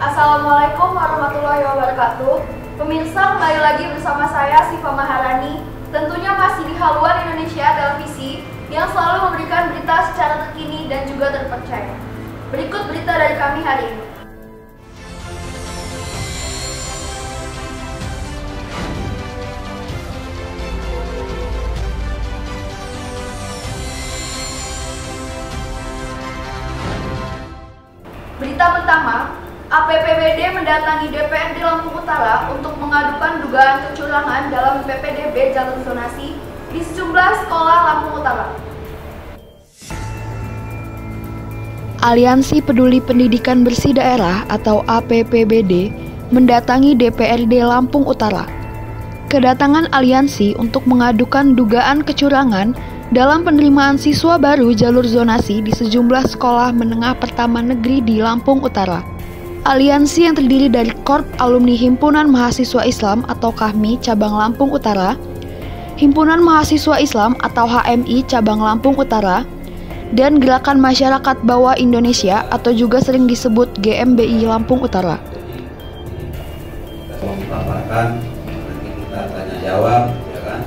Assalamualaikum warahmatullahi wabarakatuh. Pemirsa, kembali lagi bersama saya Siva Maharani. Tentunya masih di Haluan Indonesia Televisi yang selalu memberikan berita secara terkini dan juga terpercaya. Berikut berita dari kami hari ini. Berita pertama, APPBD mendatangi DPRD Lampung Utara untuk mengadukan dugaan kecurangan dalam PPDB jalur zonasi di sejumlah sekolah Lampung Utara. Aliansi Peduli Pendidikan Bersih Daerah atau APPBD mendatangi DPRD Lampung Utara. Kedatangan aliansi untuk mengadukan dugaan kecurangan dalam penerimaan siswa baru jalur zonasi di sejumlah sekolah menengah pertama negeri di Lampung Utara. Aliansi yang terdiri dari Korp Alumni Himpunan Mahasiswa Islam atau KAHMI Cabang Lampung Utara, Himpunan Mahasiswa Islam atau HMI Cabang Lampung Utara, dan Gerakan Masyarakat Bawah Indonesia atau juga sering disebut GMBI Lampung Utara. Memaparkan, nanti kita tanya jawab, ya kan?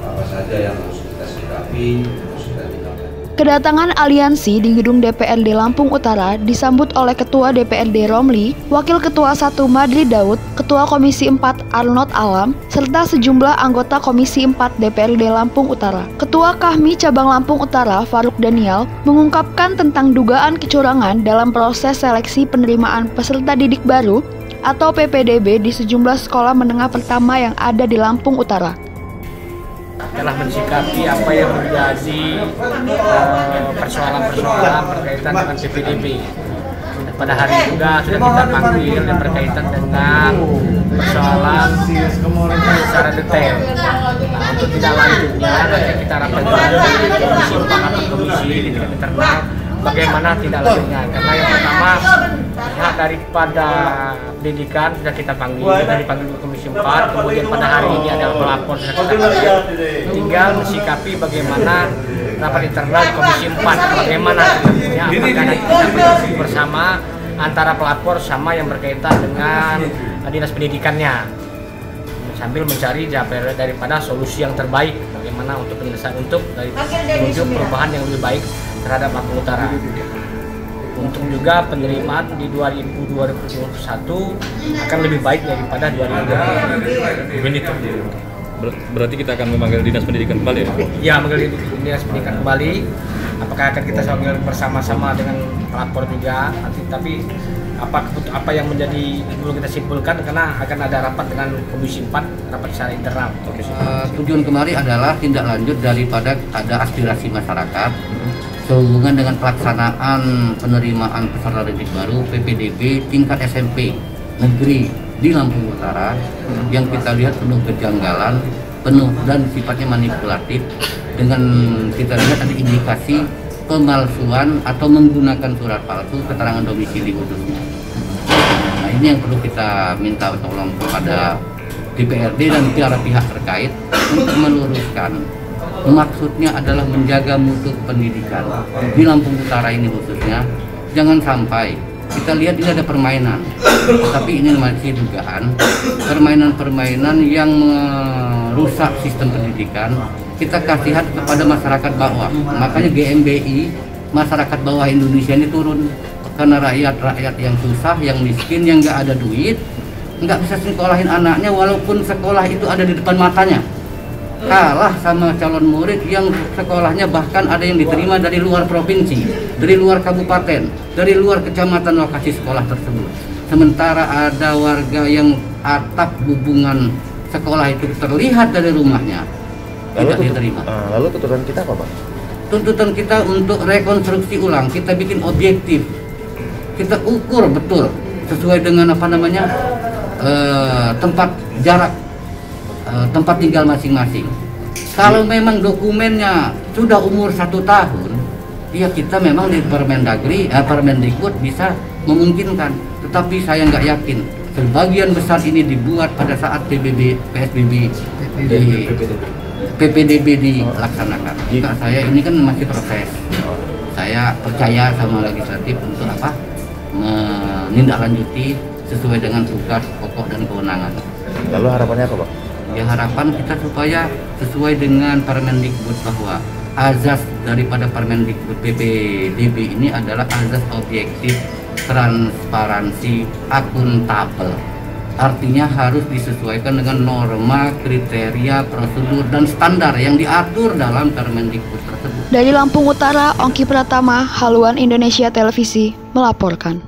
Apa saja yang harus kita sikapi, harus kita tindak. Kedatangan aliansi di gedung DPRD Lampung Utara disambut oleh Ketua DPRD Romli, Wakil Ketua 1 Madri Daud, Ketua Komisi 4 Arnold Alam, serta sejumlah anggota Komisi 4 DPRD Lampung Utara. Ketua KAHMI Cabang Lampung Utara Faruk Daniel mengungkapkan tentang dugaan kecurangan dalam proses seleksi penerimaan peserta didik baru atau PPDB di sejumlah sekolah menengah pertama yang ada di Lampung Utara. Telah mensikapi apa yang menjadi persoalan-persoalan berkaitan dengan PPDB. Pada hari juga sudah kita panggil yang berkaitan dengan persoalan secara detail. Nah, untuk tidak lanjutnya nanti kita rapat di komisi 4 atau komisi di tingkat internal bagaimana tidak lanjutnya. Karena yang pertama pihak daripada pendidikan sudah kita panggil ke komisi 4, kemudian pada hari ini adalah pelapor sudah kita panggil. Tinggal mensikapi bagaimana rapat internal di komisi 4 bagaimana tentunya apakah nanti kita berdiskusi bersama antara pelapor sama yang berkaitan dengan dinas pendidikannya sambil mencari daripada solusi yang terbaik bagaimana untuk penyelesaian menuju perubahan yang lebih baik terhadap Lampung Utara. Untuk juga penerimaan di 2021 akan lebih baik daripada 2020. Berarti kita akan memanggil dinas pendidikan kembali ya? Ya, memanggil dinas pendidikan kembali. Apakah akan kita panggil bersama-sama dengan pelapor juga? Tapi apa yang menjadi belum kita simpulkan karena akan ada rapat dengan Komisi 4, rapat secara internal. Tujuan kemarin adalah tindak lanjut daripada ada aspirasi masyarakat sehubungan dengan pelaksanaan penerimaan peserta didik baru PPDB tingkat SMP negeri di Lampung Utara yang kita lihat penuh kejanggalan, penuh dan sifatnya manipulatif dengan kita lihat ada indikasi pemalsuan atau menggunakan surat palsu keterangan domisili khususnya. Nah, ini yang perlu kita minta tolong kepada DPRD dan pihak terkait untuk meluruskan. Maksudnya adalah menjaga mutu pendidikan di Lampung Utara ini khususnya. Jangan sampai kita lihat ini ada permainan, tapi ini masih dugaan permainan-permainan yang merusak sistem pendidikan. Kita kasihan kepada masyarakat bawah, makanya GMBI masyarakat bawah Indonesia ini turun karena rakyat yang susah, yang miskin, yang nggak ada duit, nggak bisa sekolahin anaknya walaupun sekolah itu ada di depan matanya. Kalah sama calon murid yang sekolahnya bahkan ada yang diterima dari luar provinsi, dari luar kabupaten, dari luar kecamatan lokasi sekolah tersebut. Sementara ada warga yang atap hubungan sekolah itu terlihat dari rumahnya, tidak diterima. Lalu tuntutan kita apa, Pak? Tuntutan kita untuk rekonstruksi ulang, kita bikin objektif, kita ukur betul sesuai dengan tempat jarak tempat tinggal masing-masing. Kalau memang dokumennya sudah umur 1 tahun, ya kita memang di Permendikbud bisa memungkinkan. Tetapi saya nggak yakin sebagian besar ini dibuat pada saat PPDB dilaksanakan. Jika saya ini kan masih proses, saya percaya sama legislatif untuk menindaklanjuti sesuai dengan tugas pokok dan kewenangan. Lalu harapannya apa, Pak? Ya, harapan kita supaya sesuai dengan Permendikbud bahwa azas daripada Permendikbud PPDB ini adalah azas objektif, transparansi, akuntabel. Artinya harus disesuaikan dengan norma, kriteria, prosedur, dan standar yang diatur dalam Permendikbud tersebut. Dari Lampung Utara, Ongki Pratama, Haluan Indonesia Televisi, melaporkan.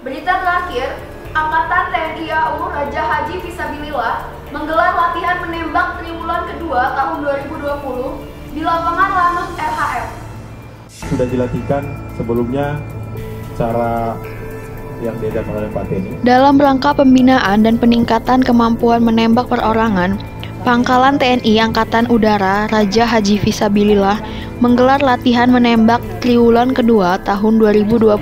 Berita terakhir, Angkatan TNI AU Raja Haji Fisabilillah menggelar latihan menembak triwulan kedua tahun 2020 di lapangan Lanut RHF. Sudah dilatihkan sebelumnya cara yang diadakan oleh Pak TNI. Dalam rangka pembinaan dan peningkatan kemampuan menembak perorangan, Pangkalan TNI Angkatan Udara Raja Haji Fisabilillah menggelar latihan menembak triwulan kedua tahun 2020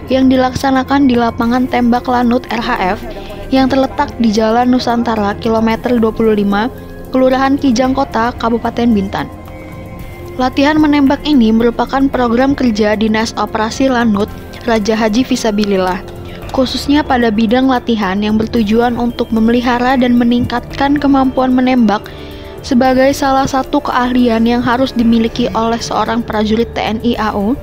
yang dilaksanakan di lapangan tembak Lanut RHF yang terletak di Jalan Nusantara kilometer 25, Kelurahan Kijang Kota, Kabupaten Bintan. Latihan menembak ini merupakan program kerja Dinas Operasi Lanut Raja Haji Fisabilillah, khususnya pada bidang latihan yang bertujuan untuk memelihara dan meningkatkan kemampuan menembak sebagai salah satu keahlian yang harus dimiliki oleh seorang prajurit TNI AU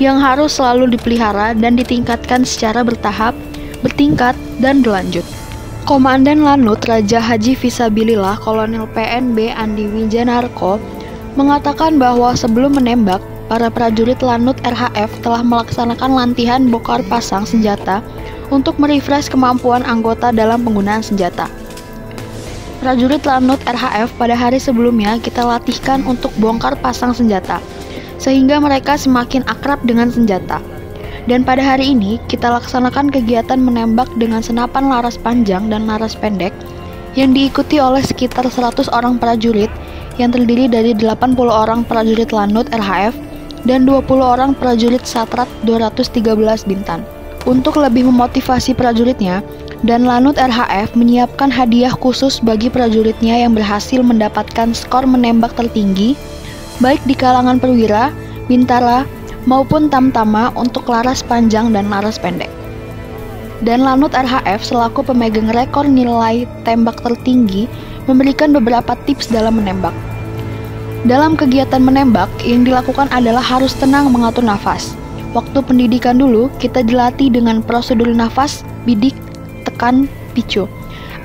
yang harus selalu dipelihara dan ditingkatkan secara bertahap, bertingkat, dan berlanjut. Komandan Lanut Raja Haji Fisabilillah Kolonel PNB Andi Wijanarko mengatakan bahwa sebelum menembak, para prajurit Lanut RHF telah melaksanakan latihan bongkar pasang senjata untuk merefresh kemampuan anggota dalam penggunaan senjata. Prajurit Lanut RHF pada hari sebelumnya kita latihkan untuk bongkar pasang senjata, sehingga mereka semakin akrab dengan senjata. Dan pada hari ini kita laksanakan kegiatan menembak dengan senapan laras panjang dan laras pendek yang diikuti oleh sekitar 100 orang prajurit yang terdiri dari 80 orang prajurit Lanut RHF dan 20 orang prajurit Satrat 213 Bintan. Untuk lebih memotivasi prajuritnya, dan Lanut RHF menyiapkan hadiah khusus bagi prajuritnya yang berhasil mendapatkan skor menembak tertinggi baik di kalangan perwira, bintara, maupun tamtama untuk laras panjang dan laras pendek. Dan Lanut RHF selaku pemegang rekor nilai tembak tertinggi memberikan beberapa tips dalam menembak. Dalam kegiatan menembak, yang dilakukan adalah harus tenang mengatur nafas. Waktu pendidikan dulu, kita dilatih dengan prosedur nafas, bidik, tekan, picu.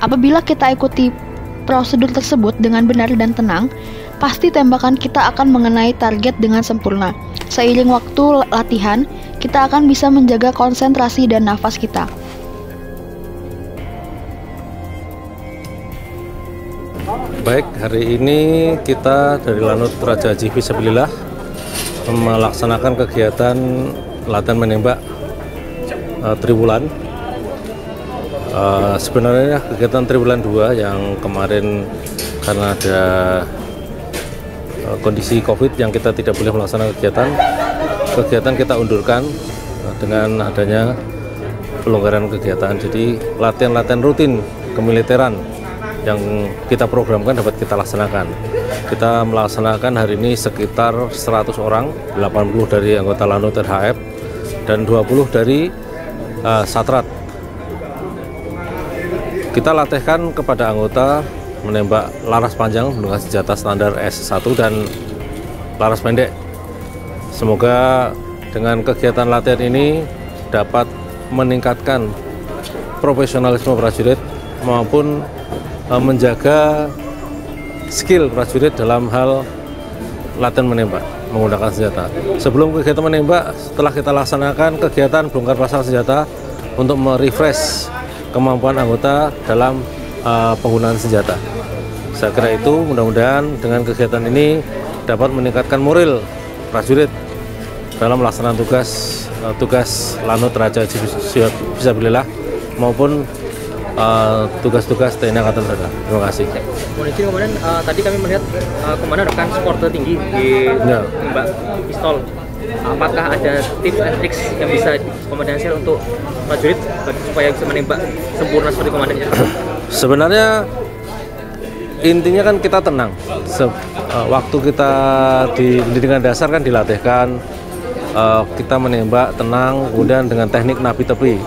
Apabila kita ikuti prosedur tersebut dengan benar dan tenang, pasti tembakan kita akan mengenai target dengan sempurna. Seiring waktu latihan, kita akan bisa menjaga konsentrasi dan nafas kita. Baik, hari ini kita dari Lanut Raja Haji Fisabilillah melaksanakan kegiatan latihan menembak triwulan. Sebenarnya kegiatan triwulan 2 yang kemarin karena ada kondisi COVID yang kita tidak boleh melaksanakan kegiatan kita undurkan dengan adanya pelonggaran kegiatan. Jadi latihan-latihan rutin kemiliteran yang kita programkan dapat kita laksanakan. Kita melaksanakan hari ini sekitar 100 orang, 80 dari anggota Lanut RHF dan 20 dari Satrat. Kita latihkan kepada anggota menembak laras panjang dengan senjata standar S1 dan laras pendek. Semoga dengan kegiatan latihan ini dapat meningkatkan profesionalisme prajurit maupun menjaga skill prajurit dalam hal latihan menembak menggunakan senjata. Sebelum kegiatan menembak, setelah kita laksanakan kegiatan bongkar pasang senjata untuk merefresh kemampuan anggota dalam penggunaan senjata. Saya kira itu mudah-mudahan dengan kegiatan ini dapat meningkatkan moral prajurit dalam melaksanakan tugas Lanut Raja Haji Fisabilillah maupun tugas-tugas TNI Angkatan Udara. Terima kasih. Mohon izin Komandan, tadi kami melihat Komandan rekan skor tertinggi di menembak pistol. Apakah ada tips and tricks yang bisa Komandan share untuk prajurit supaya bisa menembak sempurna seperti Komandan? Sebenarnya intinya kan kita tenang. Waktu kita di pendidikan dasar kan dilatihkan kita menembak tenang, kemudian dengan teknik napi tepi,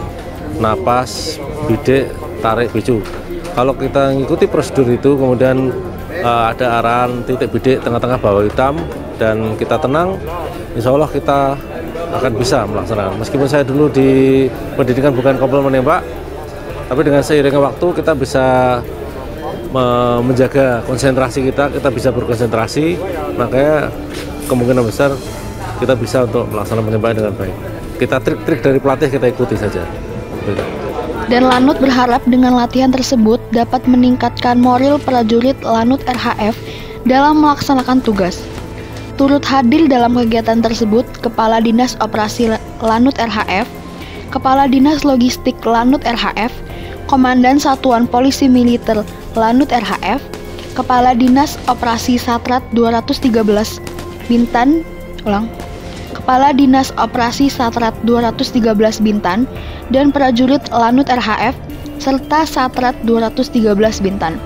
napas, bidik, tarik bicu. Kalau kita mengikuti prosedur itu, kemudian ada arahan titik bidik tengah-tengah bawah hitam, dan kita tenang, insya Allah kita akan bisa melaksanakan. Meskipun saya dulu di pendidikan bukan kompol menembak, tapi dengan seiringnya waktu kita bisa menjaga konsentrasi kita bisa berkonsentrasi, makanya kemungkinan besar kita bisa untuk melaksanakan penembakan dengan baik. Kita trik-trik dari pelatih kita ikuti saja. Dan Lanut berharap dengan latihan tersebut dapat meningkatkan moral prajurit Lanut RHF dalam melaksanakan tugas. Turut hadir dalam kegiatan tersebut Kepala Dinas Operasi Lanut RHF, Kepala Dinas Logistik Lanut RHF, Komandan Satuan Polisi Militer Lanut RHF, Kepala Dinas Operasi Satrat 213 Bintan, Kepala Dinas Operasi Satrat 213 Bintan, dan prajurit Lanut RHF, serta Satrat 213 Bintan.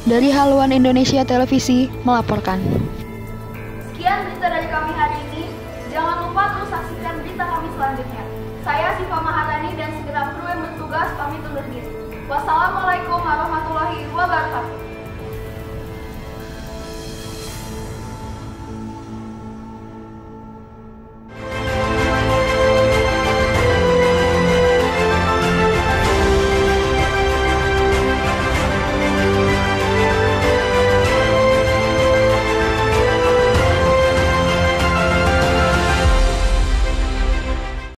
Dari Haluan Indonesia Televisi melaporkan. Sekian berita dari kami hari ini. Jangan lupa terus saksikan berita kami selanjutnya. Saya Siva Maharani dan segenap kru yang bertugas pamit undur diri. Wassalamualaikum warahmatullahi wabarakatuh.